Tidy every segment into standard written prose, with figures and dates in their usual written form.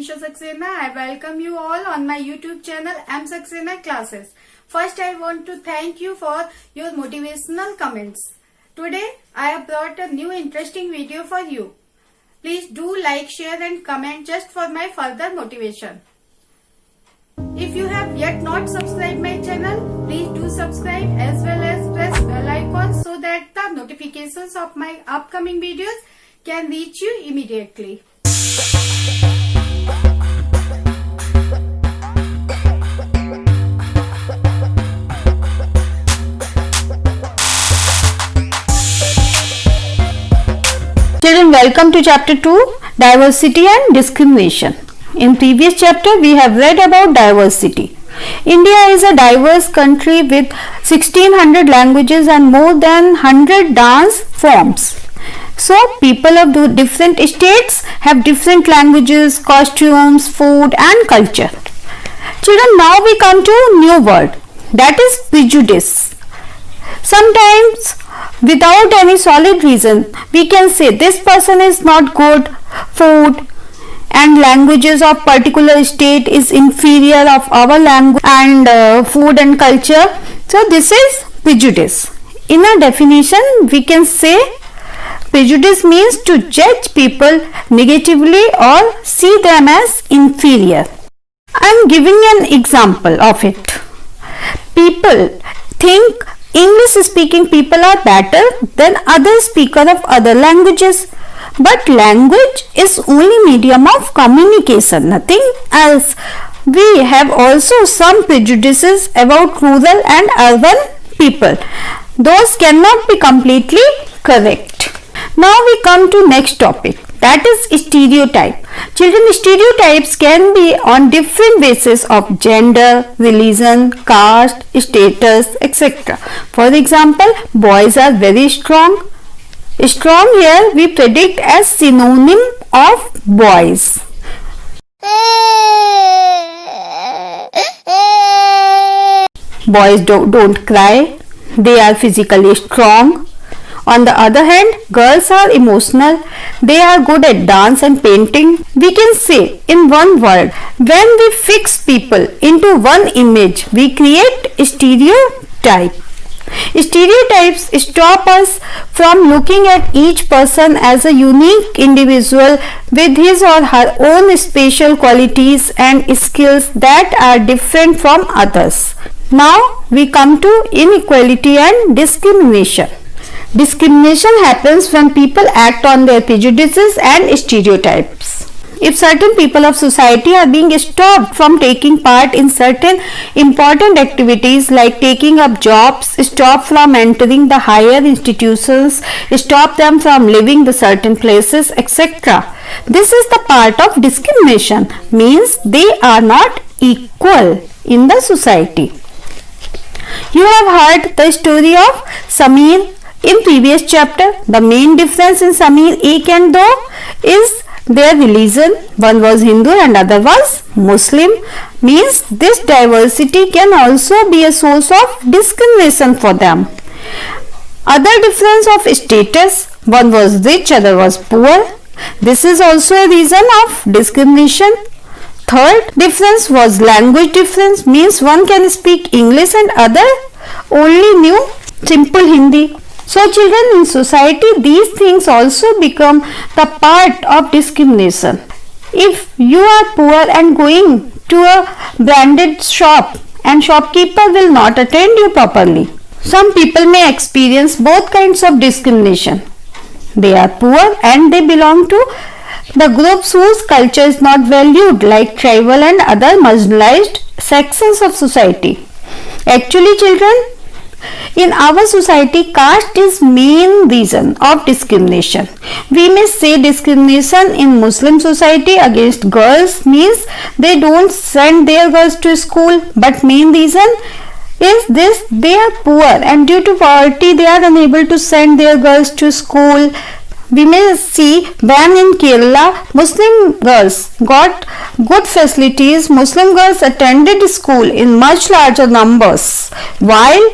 Nisha Saxena. I welcome you all on my YouTube channel M Saxena Classes. First, I want to thank you for your motivational comments. Today, I have brought a new interesting video for you. Please do like, share and comment just for my further motivation. If you have yet not subscribed my channel, please do subscribe as well as press bell icon so that the notifications of my upcoming videos can reach you immediately. Children, welcome to chapter 2, Diversity and Discrimination. In previous chapter, we have read about diversity. India is a diverse country with 1600 languages and more than 100 dance forms. So, people of the different states have different languages, costumes, food and culture. Children, now we come to a new word, that is prejudice. Sometimes, without any solid reason, we can say this person is not good, food and languages of particular state is inferior of our language and food and culture. So, this is prejudice. In a definition, we can say prejudice means to judge people negatively or see them as inferior. I am giving an example of it. People think English speaking people are better than other speakers of other languages. But language is only medium of communication, nothing else. We have also some prejudices about rural and urban people. Those cannot be completely correct. Now we come to next topic, that is stereotype. Children, stereotypes can be on different basis of gender, religion, caste, status, etc. For example, boys are very strong. Strong here we predict as synonym of boys. Boys don't cry. They are physically strong. On the other hand, girls are emotional. They are good at dance and painting. We can say in one word, when we fix people into one image, we create stereotype. Stereotypes stop us from looking at each person as a unique individual with his or her own special qualities and skills that are different from others. Now we come to inequality and discrimination. Discrimination happens when people act on their prejudices and stereotypes. If certain people of society are being stopped from taking part in certain important activities like taking up jobs, stopped from entering the higher institutions, stop them from living the certain places, etc. This is the part of discrimination, means they are not equal in the society. You have heard the story of Samir in previous chapter. The main difference in Samir, Ek and Do is their religion. One was Hindu and other was Muslim. Means this diversity can also be a source of discrimination for them. Other difference of status, one was rich, other was poor. This is also a reason of discrimination. Third difference was language difference, means one can speak English and other only knew simple Hindi. So children, in society these things also become the part of discrimination. If you are poor and going to a branded shop and shopkeeper will not attend you properly, some people may experience both kinds of discrimination. They are poor and they belong to the groups whose culture is not valued, like tribal and other marginalized sections of society. Actually children, in our society, caste is main reason of discrimination. We may say discrimination in Muslim society against girls means they don't send their girls to school, but main reason is this: they are poor and due to poverty they are unable to send their girls to school. We may see when in Kerala Muslim girls got good facilities, Muslim girls attended school in much larger numbers, while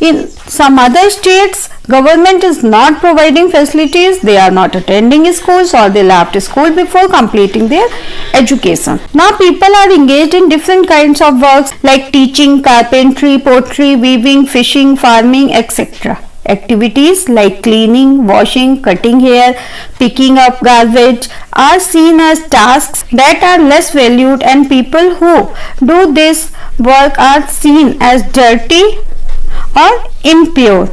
In some other states, government is not providing facilities, they are not attending schools or they left school before completing their education. Now people are engaged in different kinds of works like teaching, carpentry, pottery, weaving, fishing, farming, etc. Activities like cleaning, washing, cutting hair, picking up garbage are seen as tasks that are less valued, and people who do this work are seen as dirty or impure.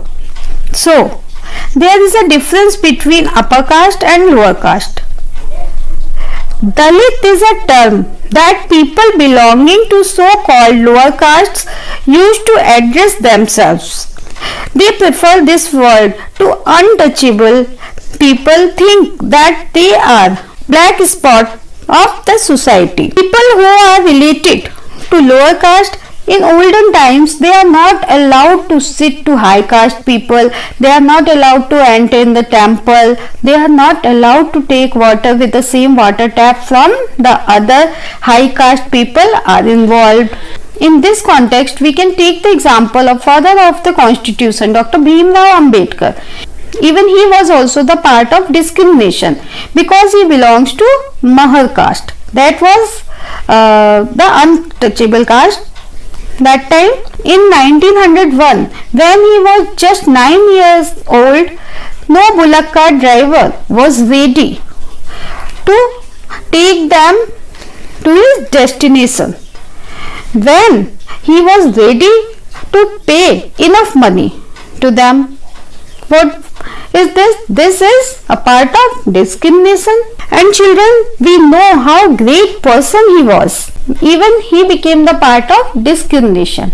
So, there is a difference between upper caste and lower caste. Dalit is a term that people belonging to so-called lower castes use to address themselves. They prefer this word to untouchable. People think that they are black spot of the society. People who are related to lower caste in olden times, they are not allowed to sit to high caste people, they are not allowed to enter in the temple, they are not allowed to take water with the same water tap from the other high caste people are involved. In this context, we can take the example of father of the constitution, Dr. Bhim Rao Ambedkar. Even he was also the part of discrimination because he belongs to Mahar caste. That was the untouchable caste. That time in 1901, when he was just 9 years old, no bullock cart driver was ready to take them to his destination. When he was ready to pay enough money to them, what is this? This is a part of discrimination. And children, we know how great person he was. Even he became the part of discrimination.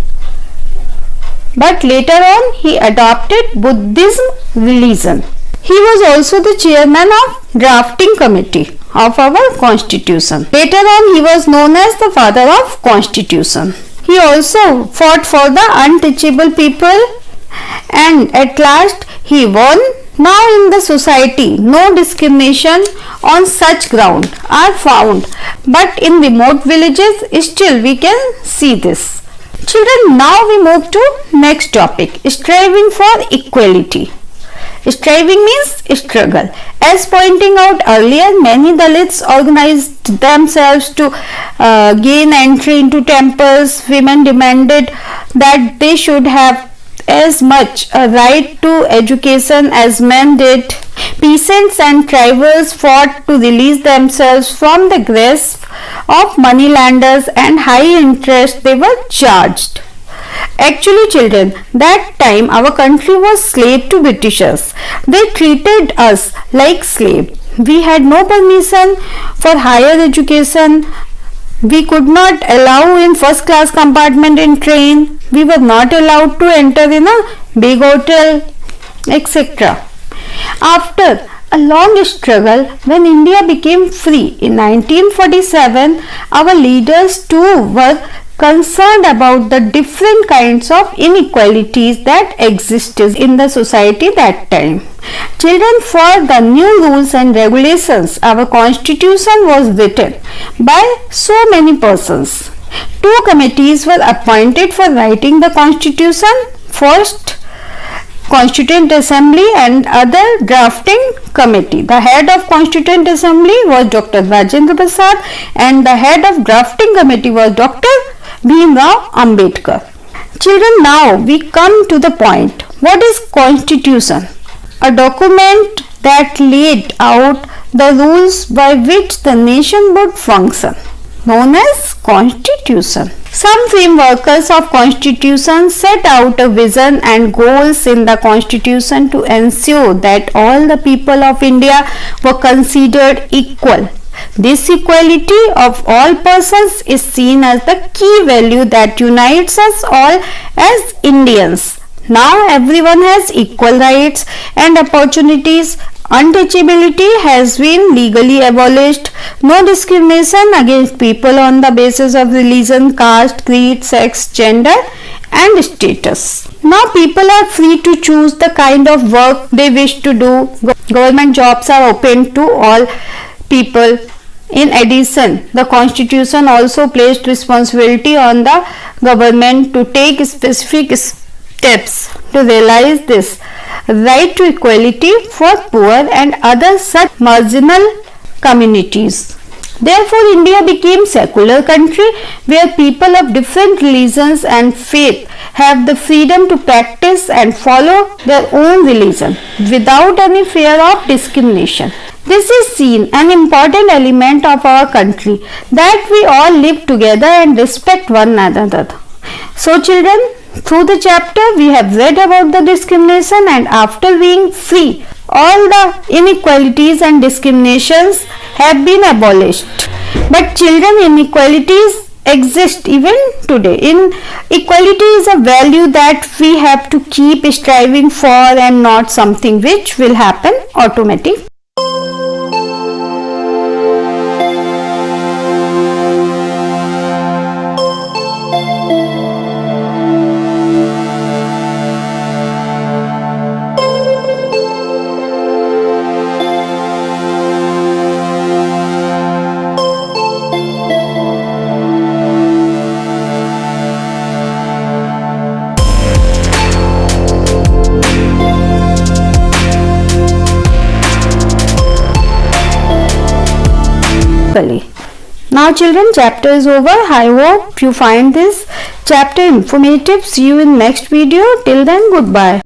But later on, he adopted Buddhism religion. He was also the chairman of drafting committee of our constitution. Later on, he was known as the father of constitution. He also fought for the untouchable people, and at last he won. Now in the society, no discrimination on such ground are found, but in remote villages still we can see this. Children, now we move to next topic, striving for equality. Striving means struggle. As pointing out earlier, many Dalits organized themselves to gain entry into temples. Women demanded that they should have as much a right to education as men did. Peasants and tribals fought to release themselves from the grasp of moneylenders and high interest they were charged. Actually, children, that time our country was slave to Britishers. They treated us like slave. We had no permission for higher education. We could not allow in first class compartment in train. We were not allowed to enter in a big hotel, etc. After a long struggle, when India became free in 1947, our leaders too were concerned about the different kinds of inequalities that existed in the society that time. Children, for the new rules and regulations, our constitution was written by so many persons. Two committees were appointed for writing the constitution. First, Constituent Assembly and other drafting committee. The head of Constituent Assembly was Dr. Rajendra Prasad and the head of drafting committee was Dr. Bhim Rao Ambedkar. Children, now we come to the point. What is constitution? A document that laid out the rules by which the nation would function, known as constitution. Some frameworkers of constitution set out a vision and goals in the constitution to ensure that all the people of India were considered equal. This equality of all persons is seen as the key value that unites us all as Indians. Now everyone has equal rights and opportunities. Untouchability has been legally abolished. No discrimination against people on the basis of religion, caste, creed, sex, gender and status. Now people are free to choose the kind of work they wish to do. Government jobs are open to all people. In addition, the constitution also placed responsibility on the government to take specific steps to realize this right to equality for poor and other such marginal communities. Therefore, India became a secular country where people of different religions and faith have the freedom to practice and follow their own religion without any fear of discrimination. This is seen an important element of our country, that we all live together and respect one another. So children, through the chapter we have read about the discrimination, and after being free, all the inequalities and discriminations have been abolished. But children, inequalities exist even today. Inequality is a value that we have to keep striving for and not something which will happen automatically. Now children, chapter is over. I hope you find this chapter informative. See you in next video. Till then, goodbye.